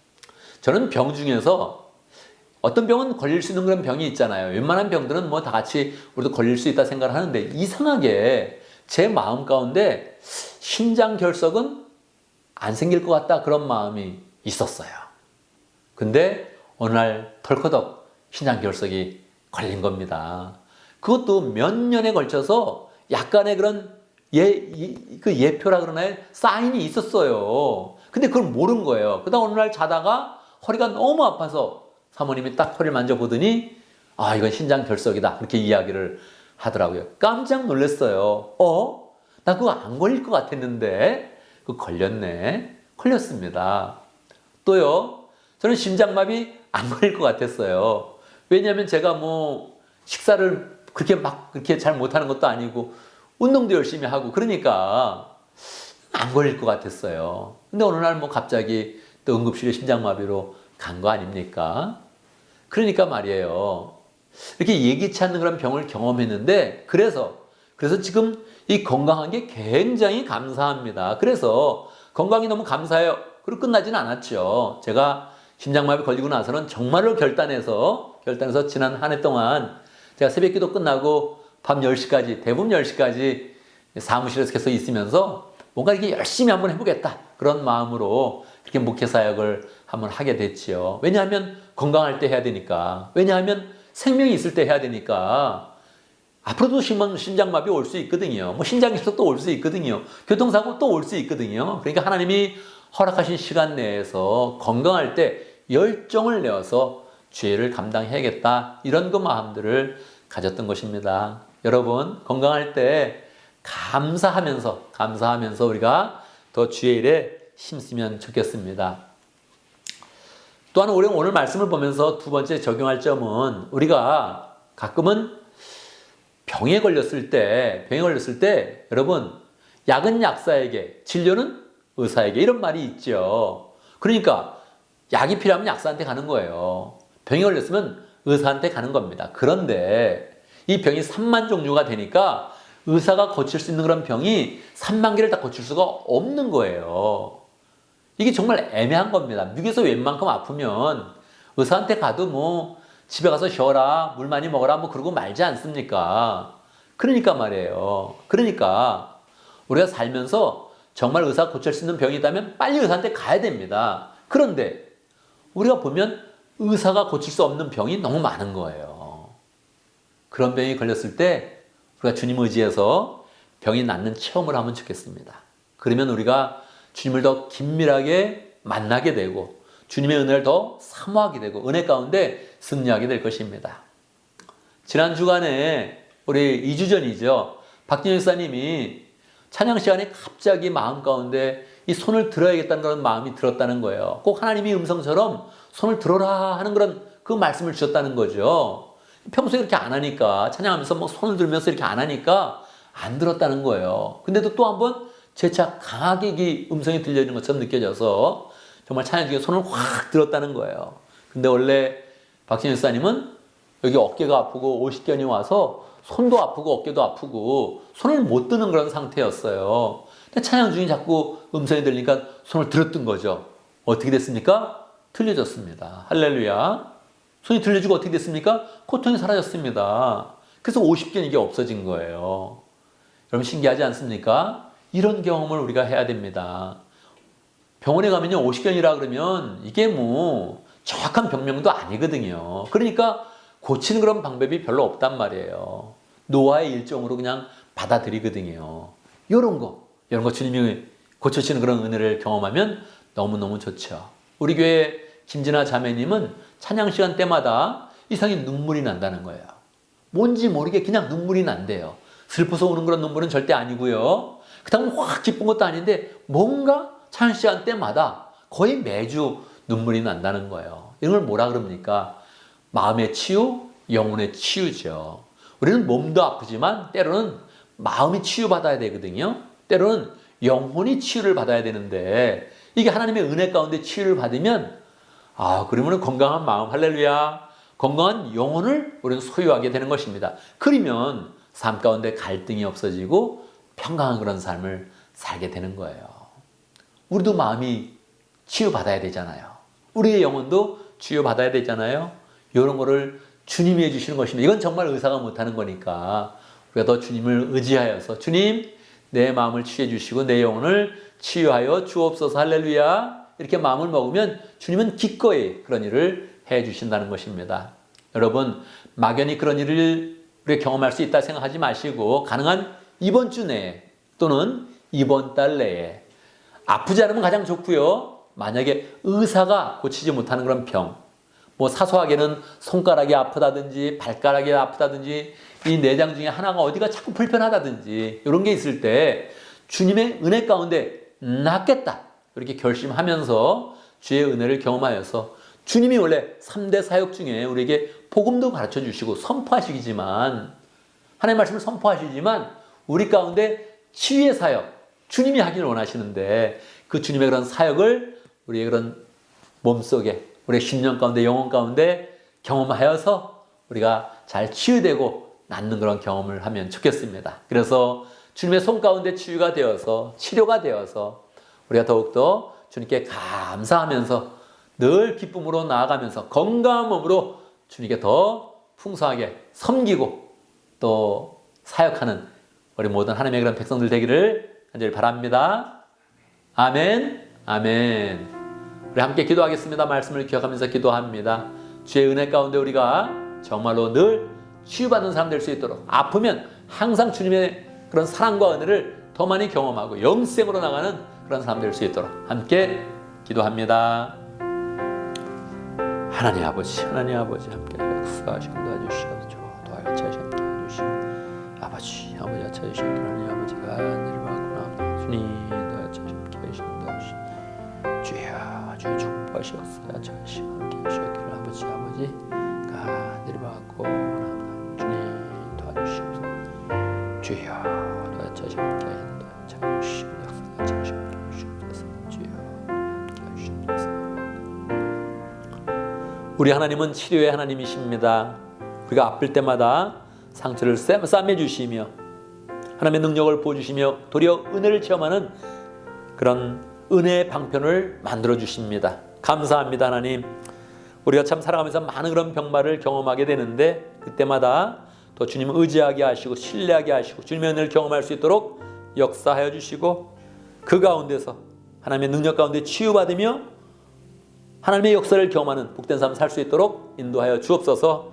저는 병 중에서 어떤 병은 걸릴 수 있는 그런 병이 있잖아요. 웬만한 병들은 뭐 다 같이 우리도 걸릴 수 있다 생각을 하는데 이상하게 제 마음 가운데 심장 결석은 안 생길 것 같다 그런 마음이 있었어요. 근데 어느 날 털커덕 심장 결석이 걸린 겁니다. 그것도 몇 년에 걸쳐서 약간의 그런 예표라 그러나요? 사인이 있었어요. 근데 그걸 모른 거예요. 그러다 어느 날 자다가 허리가 너무 아파서 사모님이 딱 허리를 만져보더니 아, 이건 신장 결석이다. 그렇게 이야기를 하더라고요. 깜짝 놀랐어요. 나 그거 안 걸릴 것 같았는데 그거 걸렸네. 걸렸습니다. 또요. 저는 심장마비 안 걸릴 것 같았어요. 왜냐하면 제가 뭐 식사를 그렇게 잘 못하는 것도 아니고 운동도 열심히 하고 그러니까 안 걸릴 것 같았어요. 근데 어느 날 뭐 갑자기 또 응급실에 심장마비로 간 거 아닙니까? 그러니까 말이에요. 이렇게 예기치 않는 그런 병을 경험했는데 그래서 지금 이 건강한 게 굉장히 감사합니다. 그래서 건강이 너무 감사해요. 그리고 끝나지는 않았죠. 제가 심장마비 걸리고 나서는 정말로 결단해서 지난 한 해 동안 제가 새벽기도 끝나고 밤 10시까지 대부분 10시까지 사무실에서 계속 있으면서 뭔가 이렇게 열심히 한번 해보겠다 그런 마음으로 이렇게 목회사역을 한번 하게 됐지요. 왜냐하면 건강할 때 해야 되니까. 왜냐하면 생명이 있을 때 해야 되니까. 앞으로도 심장마비 올 수 있거든요. 뭐 신장에서 또 올 수 있거든요. 교통사고 또 올 수 있거든요. 그러니까 하나님이 허락하신 시간 내에서 건강할 때 열정을 내어서 죄를 감당해야겠다 이런 그 마음들을 가졌던 것입니다. 여러분 건강할 때 감사하면서 우리가 더 주의 일에 힘쓰면 좋겠습니다. 또한 우리가 오늘 말씀을 보면서 두 번째 적용할 점은 우리가 가끔은 병에 걸렸을 때 여러분 약은 약사에게 진료는 의사에게 이런 말이 있죠. 그러니까 약이 필요하면 약사한테 가는 거예요. 병에 걸렸으면 의사한테 가는 겁니다. 그런데 이 병이 3만 종류가 되니까 의사가 고칠 수 있는 그런 병이 3만 개를 다 고칠 수가 없는 거예요. 이게 정말 애매한 겁니다. 미국에서 웬만큼 아프면 의사한테 가도 뭐 집에 가서 쉬어라, 물 많이 먹어라 뭐 그러고 말지 않습니까? 그러니까 말이에요. 그러니까 우리가 살면서 정말 의사가 고칠 수 있는 병이 있다면 빨리 의사한테 가야 됩니다. 그런데 우리가 보면 의사가 고칠 수 없는 병이 너무 많은 거예요. 그런 병이 걸렸을 때 우리가 주님 의지해서 병이 낫는 체험을 하면 좋겠습니다. 그러면 우리가 주님을 더 긴밀하게 만나게 되고 주님의 은혜를 더 사모하게 되고 은혜 가운데 승리하게 될 것입니다. 지난 주간에 우리 2주 전이죠. 박진영 목사님이 찬양 시간에 갑자기 마음 가운데 이 손을 들어야겠다는 그런 마음이 들었다는 거예요. 꼭 하나님이 음성처럼 손을 들어라 하는 그런 그 말씀을 주셨다는 거죠. 평소에 그렇게 안 하니까 찬양하면서 뭐 손을 들면서 이렇게 안 하니까 안 들었다는 거예요. 근데도 또 한번 재차 강하게 이 음성이 들려지는 것처럼 느껴져서 정말 찬양 중에 손을 확 들었다는 거예요. 근데 원래 박진영 목사님은 여기 어깨가 아프고 오십견이 와서 손도 아프고 어깨도 아프고 손을 못 드는 그런 상태였어요. 근데 찬양 중에 자꾸 음성이 들리니까 손을 들었던 거죠. 어떻게 됐습니까? 들려졌습니다. 할렐루야. 손이 들려지고 어떻게 됐습니까? 고통이 사라졌습니다. 그래서 50견 이게 없어진 거예요. 여러분 신기하지 않습니까? 이런 경험을 우리가 해야 됩니다. 병원에 가면요 50견이라 그러면 이게 뭐 정확한 병명도 아니거든요. 그러니까 고치는 그런 방법이 별로 없단 말이에요. 노화의 일종으로 그냥 받아들이거든요. 이런 거 주님이 고쳐주시는 그런 은혜를 경험하면 너무너무 좋죠. 우리 교회 김진아 자매님은 찬양 시간 때마다 이상히 눈물이 난다는 거예요. 뭔지 모르게 그냥 눈물이 난대요. 슬퍼서 오는 그런 눈물은 절대 아니고요. 그다음 확 기쁜 것도 아닌데 뭔가 찬양 시간 때마다 거의 매주 눈물이 난다는 거예요. 이런 걸 뭐라 그럽니까? 마음의 치유, 영혼의 치유죠. 우리는 몸도 아프지만 때로는 마음이 치유받아야 되거든요. 때로는 영혼이 치유를 받아야 되는데 이게 하나님의 은혜 가운데 치유를 받으면 그러면 건강한 마음, 할렐루야, 건강한 영혼을 우리는 소유하게 되는 것입니다. 그러면 삶 가운데 갈등이 없어지고 평강한 그런 삶을 살게 되는 거예요. 우리도 마음이 치유받아야 되잖아요. 우리의 영혼도 치유받아야 되잖아요. 이런 거를 주님이 해주시는 것입니다. 이건 정말 의사가 못하는 거니까 우리가 더 주님을 의지하여서 주님 내 마음을 치유해 주시고 내 영혼을 치유하여 주옵소서 할렐루야 이렇게 마음을 먹으면 주님은 기꺼이 그런 일을 해 주신다는 것입니다. 여러분 막연히 그런 일을 우리가 경험할 수 있다 생각하지 마시고 가능한 이번 주 내에 또는 이번 달 내에 아프지 않으면 가장 좋고요. 만약에 의사가 고치지 못하는 그런 병, 뭐 사소하게는 손가락이 아프다든지 발가락이 아프다든지 이 내장 중에 하나가 어디가 자꾸 불편하다든지 이런 게 있을 때 주님의 은혜 가운데 낫겠다 이렇게 결심하면서 주의 은혜를 경험하여서 주님이 원래 3대 사역 중에 우리에게 복음도 가르쳐 주시고 선포하시기지만 하나님의 말씀을 선포하시지만 우리 가운데 치유의 사역, 주님이 하기를 원하시는데 그 주님의 그런 사역을 우리의 그런 몸속에, 우리의 심령 가운데, 영혼 가운데 경험하여서 우리가 잘 치유되고 낫는 그런 경험을 하면 좋겠습니다. 그래서 주님의 손 가운데 치유가 되어서, 치료가 되어서 우리가 더욱더 주님께 감사하면서 늘 기쁨으로 나아가면서 건강한 몸으로 주님께 더 풍성하게 섬기고 또 사역하는 우리 모든 하나님의 그런 백성들 되기를 간절히 바랍니다. 아멘, 아멘. 우리 함께 기도하겠습니다. 말씀을 기억하면서 기도합니다. 주의 은혜 가운데 우리가 정말로 늘 치유받는 사람 될 수 있도록, 아프면 항상 주님의 그런 사랑과 은혜를 더 많이 경험하고 영생으로 나가는 그런 사람 될 수 있도록 함께 기도합니다. 하나님 아버지 함께 역사하시고 도와주시옵소서. 도와주시옵소서. 아버지 찾으시옵소서. 하나님 아버지가 내려가구나. 주님 도와주시옵소서. 주여 축복하시옵소서. 찾으시고 함께 하시옵기를 아버지가 내려가고 주님 도와주시옵소서. 주여 도와주시옵소서. 우리 하나님은 치료의 하나님이십니다. 우리가 아플 때마다 상처를 싸매주시며 하나님의 능력을 보여주시며 도리어 은혜를 체험하는 그런 은혜의 방편을 만들어주십니다. 감사합니다. 하나님, 우리가 참 살아가면서 많은 그런 병마를 경험하게 되는데 그때마다 또 주님을 의지하게 하시고 신뢰하게 하시고 주님의 은혜를 경험할 수 있도록 역사하여 주시고 그 가운데서 하나님의 능력 가운데 치유받으며 하나님의 역사를 경험하는 복된 삶을 살 수 있도록 인도하여 주옵소서.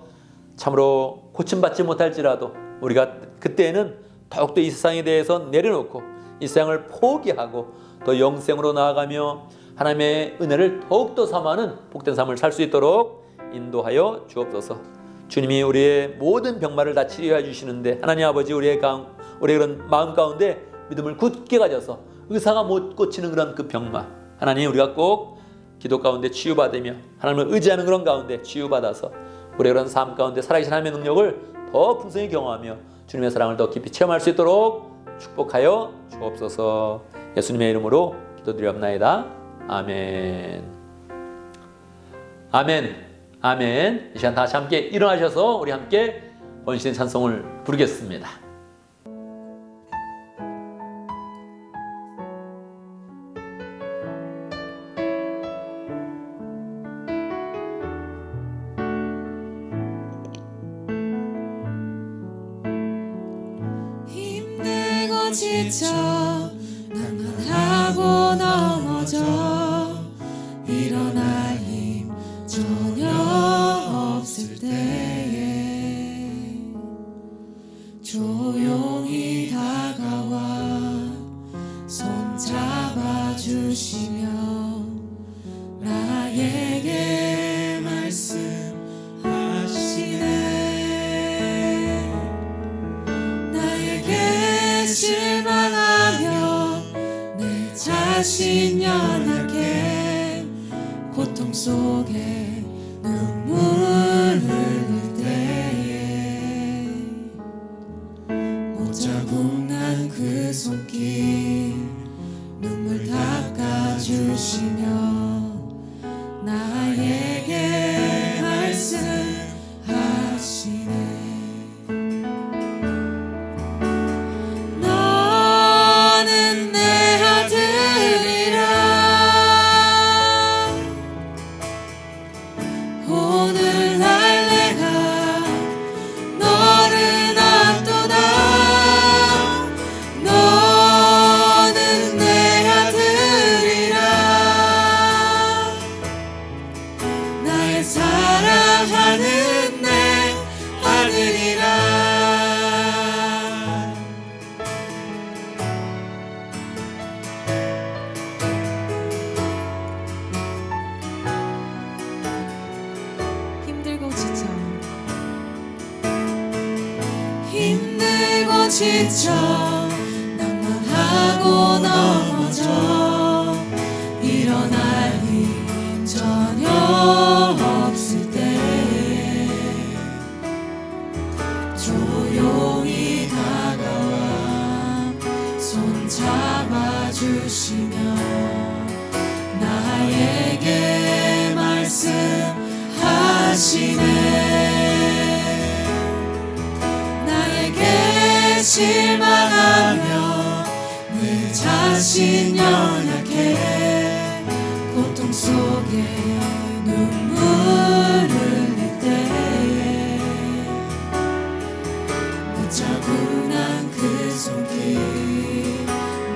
참으로 고침받지 못할지라도 우리가 그때에는 더욱더 이 세상에 대해서 내려놓고 이 세상을 포기하고 더 영생으로 나아가며 하나님의 은혜를 더욱더 사모하는 복된 삶을 살 수 있도록 인도하여 주옵소서. 주님이 우리의 모든 병마를 다 치료해 주시는데 하나님 아버지 우리의 그런 마음 가운데 믿음을 굳게 가져서 의사가 못 고치는 그런 그 병마, 하나님 우리가 꼭 기도 가운데 치유받으며 하나님을 의지하는 그런 가운데 치유받아서 우리의 그런 삶 가운데 살아계신 하나님의 능력을 더 풍성히 경험하며 주님의 사랑을 더 깊이 체험할 수 있도록 축복하여 주옵소서. 예수님의 이름으로 기도드리옵나이다. 아멘. 아멘. 아멘. 이 시간 다시 함께 일어나셔서 우리 함께 번신의 찬송을 부르겠습니다. 지쳐 낭만하고 넘어져 일어날 힘 전혀 없을 때에 조용히 다가와 손 잡아주시며 나에게 말씀하시네. 나에게 실망하며 내 자신 연약해 고통 속에 눈물 흘릴 때에 못자국 난 그 손길 눈물 닦아주시며 나에게 말씀하시네. 너는 내 아들이라 오늘날 내가 너를 놔두나. 너는 내 아들이라 나의 사랑하는 내 아들이라. 힘들고 지쳐 낭만하고 넘어져 일어날 힘 전혀 없을 때 조용히 닦아주시며 나에게 말씀하시네. 나에게 실망하며 내 자신 연약해 고통 속에 눈물 흘릴 때에 붙잡고난 그 손길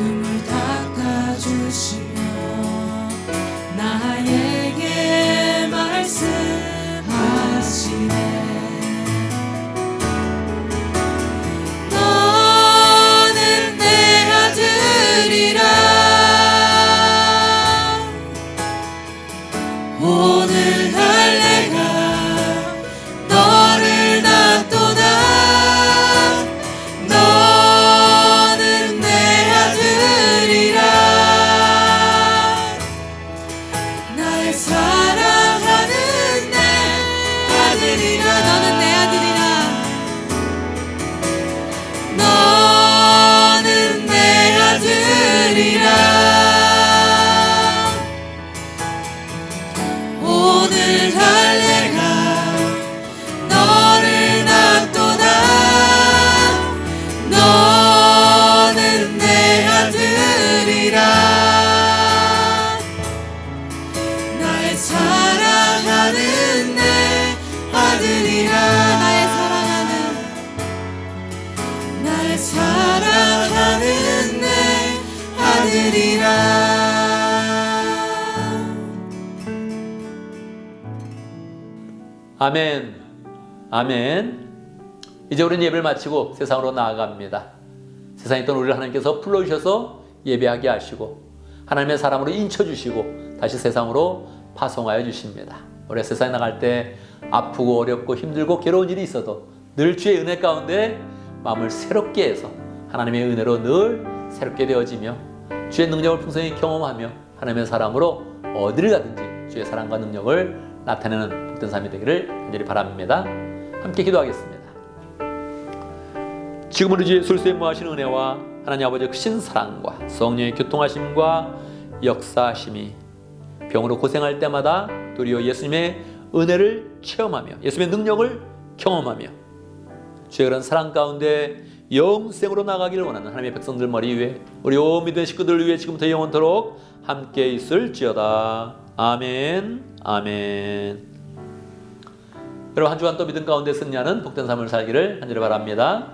눈물 닦아주시며 나에게 말씀하시네. 너는 내 아들이라 오늘 날 내가 너를 낳도다. 너는 내 아들이라 나의 사랑하는 내 아들이라. 너는 내 아들이라. 너는 내 아들이라. 오늘 날 내가 너를 낳도다. 너는 내 아들이라. 나의 사랑하는 내 아들이라. 나의 사랑하는 내 아들이라. 아멘. 아멘. 이제 우리는 예배를 마치고 세상으로 나아갑니다. 세상에 있던 우리를 하나님께서 불러주셔서 예배하게 하시고 하나님의 사람으로 인쳐주시고 다시 세상으로 파송하여 주십니다. 우리가 세상에 나갈 때 아프고 어렵고 힘들고 괴로운 일이 있어도 늘 주의 은혜 가운데 마음을 새롭게 해서 하나님의 은혜로 늘 새롭게 되어지며 주의 능력을 풍성히 경험하며 하나님의 사람으로 어디를 가든지 주의 사랑과 능력을 나타내는 복된 삶이 되기를 간절히 바랍니다. 함께 기도하겠습니다. 지금 우리 주 예수 그리스도의 무하신 은혜와 하나님 아버지의 크신 사랑과 성령의 교통하심과 역사하심이 병으로 고생할 때마다 도리어 예수님의 은혜를 체험하며 예수님의 능력을 경험하며 주의 그런 사랑 가운데 영생으로 나가기를 원하는 하나님의 백성들 머리 위에 우리 온 믿음의 식구들 위해 지금부터 영원토록 함께 있을지어다. 아멘. 아멘. 여러분 한 주간 또 믿음 가운데 승리하는 복된 삶을 살기를 간절히 바랍니다.